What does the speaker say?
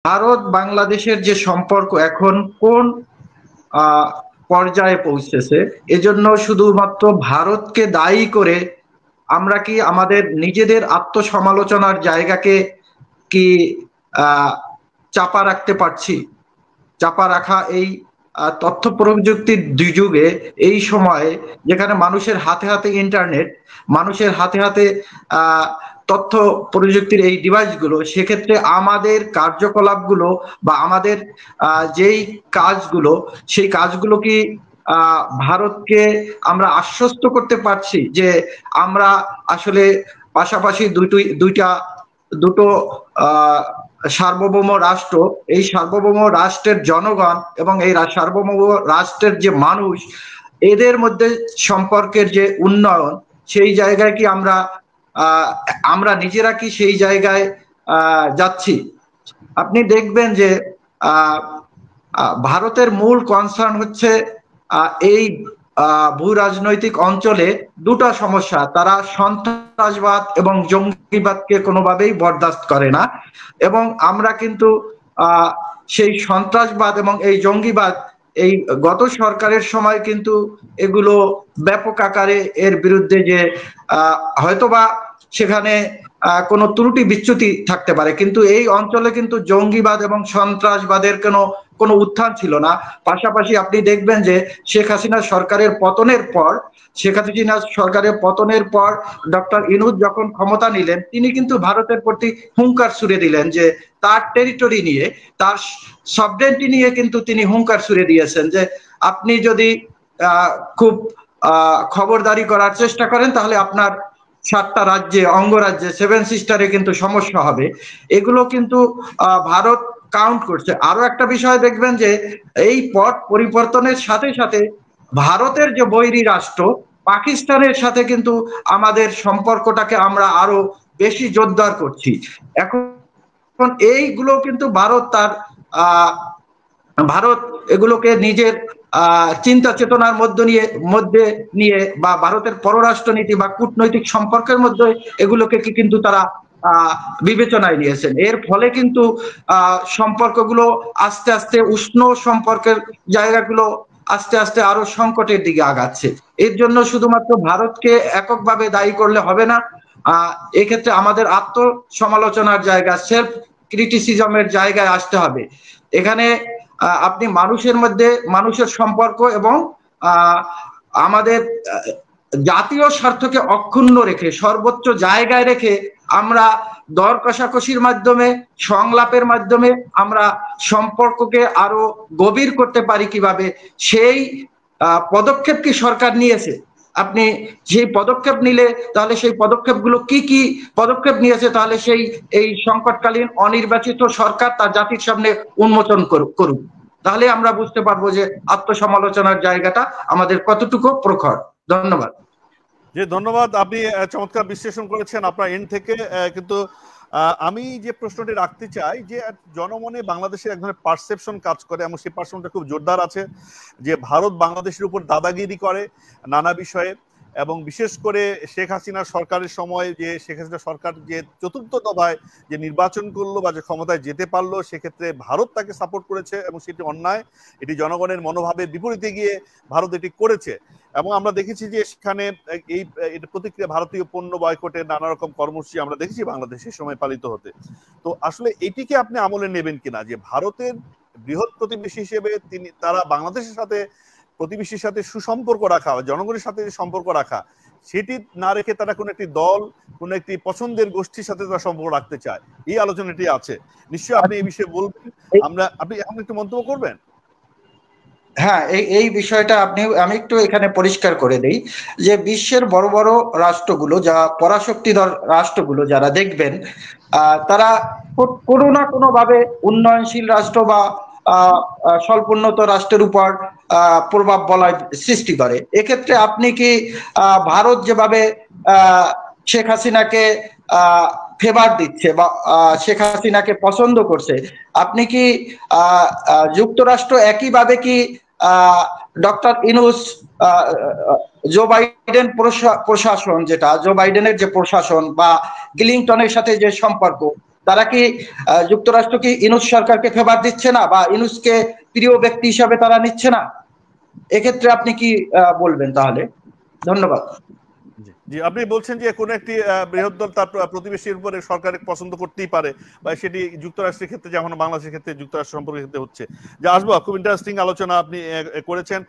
ভারত বাংলাদেশের যে সম্পর্ক এখন কোন আহ, পর্যায়ে পৌঁছেছে, এজন্য শুধুমাত্র ভারতকে দায়ী করে আমরা কি আমাদের নিজেদের আত্মসমালোচনার জায়গাকে কি আহ, চাপা রাখতে পারছি? চাপা রাখা এই তথ্য প্রযুক্তির যুগে, এই সময়ে যেখানে মানুষের হাতে হাতে ইন্টারনেট, মানুষের হাতে হাতে আহ, তথ্য প্রযুক্তির এই ডিভাইসগুলো, সেক্ষেত্রে আমাদের কার্যকলাপগুলো বা আমাদের যেই কাজগুলো, সেই কাজগুলো কি ভারতকে আমরা আশ্বস্ত করতে পারছি যে আমরা আসলে পাশাপাশি দুটো আহ সার্বভৌম রাষ্ট্র, এই সার্বভৌম রাষ্ট্রের জনগণ এবং এই সার্বভৌম রাষ্ট্রের যে মানুষ, এদের মধ্যে সম্পর্কের যে উন্নয়ন, সেই জায়গায় কি আহ, আমরা নিজেরা কি সেই জায়গায় যাচ্ছি? আপনি দেখবেন যে আহ, ভারতের মূল কনসার্ন হচ্ছে এই ভূ রাজনৈতিক অঞ্চলে দুটো সমস্যা। তারা সন্ত্রাসবাদ এবং জঙ্গিবাদকে কোনোভাবেই বরদাস্ত করে না, এবং আমরা কিন্তু সেই সন্ত্রাসবাদ এবং এই জঙ্গিবাদ, এই গত সরকারের সময় কিন্তু এগুলো ব্যাপক আকারে এর বিরুদ্ধে যে হয়তোবা সেখানে কোনো ত্রুটি বিচ্যুতি থাকতে পারে, কিন্তু এই অঞ্চলে কিন্তু জঙ্গিবাদ এবং সন্ত্রাসবাদের কোনো কোনো উত্থান ছিল না। পাশাপাশি আপনি দেখবেন যে শেখ হাসিনা সরকারের পতনের পর, ডক্টর ইনুদ যখন ক্ষমতা নিলেন, তিনি কিন্তু ভারতের প্রতি হুঙ্কার ছুড়ে দিলেন যে তার টেরিটরি নিয়ে, তার সবরেন্টি নিয়ে কিন্তু তিনি হুঙ্কার ছুড়ে দিয়েছেন যে আপনি যদি খুব খবরদারি করার চেষ্টা করেন, তাহলে আপনার 7টা রাজ্যে, অঙ্গরাজ্যে, 7 সিস্টারে কিন্তু সমস্যা হবে। এগুলো কিন্তু ভারত কাউন্ট করছে। আরো একটা বিষয় দেখবেন যে এই পট পরিবর্তনের সাথে সাথে ভারতের যে বৈরী রাষ্ট্র পাকিস্তানের সাথে কিন্তু আমাদের সম্পর্কটাকে আমরা আরো বেশি জোরদার করছি। এখন এইগুলো কিন্তু ভারত এগুলোকে নিজের চিন্তা চেতনার মধ্যে নিয়ে বা ভারতের পররাষ্ট্রনীতি বা কূটনৈতিক সম্পর্কের মধ্যে এগুলোকে কিন্তু তারা বিবেচনায় নিয়েছেন। এর ফলে কিন্তু সম্পর্কগুলো আস্তে আস্তে, উষ্ণ সম্পর্কের জায়গাগুলো আস্তে আস্তে আরো সংকটের দিকে আগাচ্ছে। এর জন্য শুধুমাত্র ভারতকে এককভাবে দায়ী করলে হবে না। এক্ষেত্রে আমাদের আত্মসমালোচনার জায়গা, সেলফ ক্রিটিসিজমের জায়গায় আসতে হবে। এখানে আপনি মানুষের মধ্যে মানুষের সম্পর্ক এবং আমাদের জাতীয় স্বার্থকে অক্ষুণ্ণ রেখে, সর্বোচ্চ জায়গায় রেখে আমরা দর কষাকষির মাধ্যমে, সংলাপের মাধ্যমে আমরা সম্পর্ককে আরো গভীর করতে পারি কিভাবে, সেই পদক্ষেপ কি সরকার নিয়েছে? আপনি সেই পদক্ষেপ নিলে, তাহলে সেই পদক্ষেপগুলো কি কি পদক্ষেপ নিয়েছে, তাহলে এই সংকটকালীন অনির্বাচিত সরকার তার জাতির সামনে উন্মোচন করুক। তাহলে আমরা বুঝতে পারবো যে আত্মসমালোচনার জায়গাটা আমাদের কতটুকু প্রখর। ধন্যবাদ। জি, ধন্যবাদ। আপনি চমৎকার বিশ্লেষণ করেছেন আপনার এন্ড থেকে। কিন্তু আমি যে প্রশ্নটি রাখতে চাই, যে জনমনে বাংলাদেশের এক ধরনের পারসেপশন কাজ করে, এবং সেই পারসেপশনটা খুব জোরদার আছে যে ভারত বাংলাদেশের উপর দাদাগিরি করে নানা বিষয়ে, এবং বিশেষ করে শেখ হাসিনার সরকারের সময় যে শেখ হাসিনা সরকার যে চতুর্থ দফায় যে নির্বাচন করলো বা যে ক্ষমতায় যেতে পারলো, সেক্ষেত্রে ভারত তাকে সাপোর্ট করেছে এবং সেটি অন্যায়, এটি জনগণের মনোভাবের বিপরীতে গিয়ে ভারত এটি করেছে। এবং আমরা দেখেছি যে সেখানে এই প্রতিক্রিয়া, ভারতীয় পণ্য বয়কটের নানা রকম কর্মসূচি আমরা দেখেছি বাংলাদেশের সময় পালিত হতে। তো আসলে এটিকে আপনি আমলে নেবেন কিনা, যে ভারতের বৃহৎ প্রতিবেশী হিসেবে তারা বাংলাদেশের সাথে, প্রতিবেশীর সাথে সুসম্পর্ক রাখা, জনগণের সাথে সম্পর্ক রাখা, সেটি না রেখে তারা কোনো একটি দল, কোনো একটি পছন্দের গোষ্ঠীর সাথে তারা সম্পর্ক রাখতে চায়, এই আলোচনাটি আছে। নিশ্চয়ই আপনি এই বিষয়ে বলবেন, আপনি এখন একটু মন্তব্য করবেন। হ্যাঁ, এই বিষয়টা আমি একটু এখানে পরিষ্কার করে দিই যে বিশ্বের বড় বড় রাষ্ট্রগুলো, যা পরাশক্তিধর রাষ্ট্রগুলো যারা দেখবেন, তারা কোনো না কোনো ভাবে উন্নয়নশীল রাষ্ট্র বা স্বল্পোন্নত রাষ্ট্রের উপর প্রভাব বলয় সৃষ্টি করে। এক্ষেত্রে আপনি কি ভারত যেভাবে শেখ হাসিনাকে ফেভার দিচ্ছে বা শেখ হাসিনাকে পছন্দ করছে, আপনি কি যুক্তরাষ্ট্র একইভাবে কি ডক্টর ইনুস, জো বাইডেন প্রশাসন, যেটা জো বাইডেনের যে প্রশাসন বা ক্লিনটনের সাথে যে সম্পর্ক, তারা কি যুক্তরাষ্ট্র কি ইউনূস সরকারকে ফেভার দিচ্ছে না, বা ইউনূসকে প্রিয় ব্যক্তি হিসাবে তারা নিচ্ছে না? এক্ষেত্রে আপনি কি বলবেন তাহলে? ধন্যবাদ। জি, আপনি বলছেন যে কোন একটি বৃহৎ দল তার প্রতিবেশীর উপরে সরকার পছন্দ করতেই পারে, বা সেটি যুক্তরাষ্ট্রের ক্ষেত্রে যেমন বাংলাদেশের ক্ষেত্রে যুক্তরাষ্ট্র সম্পর্কের ক্ষেত্রে হচ্ছে। যে আসবো, খুব ইন্টারেস্টিং আলোচনা আপনি করেছেন।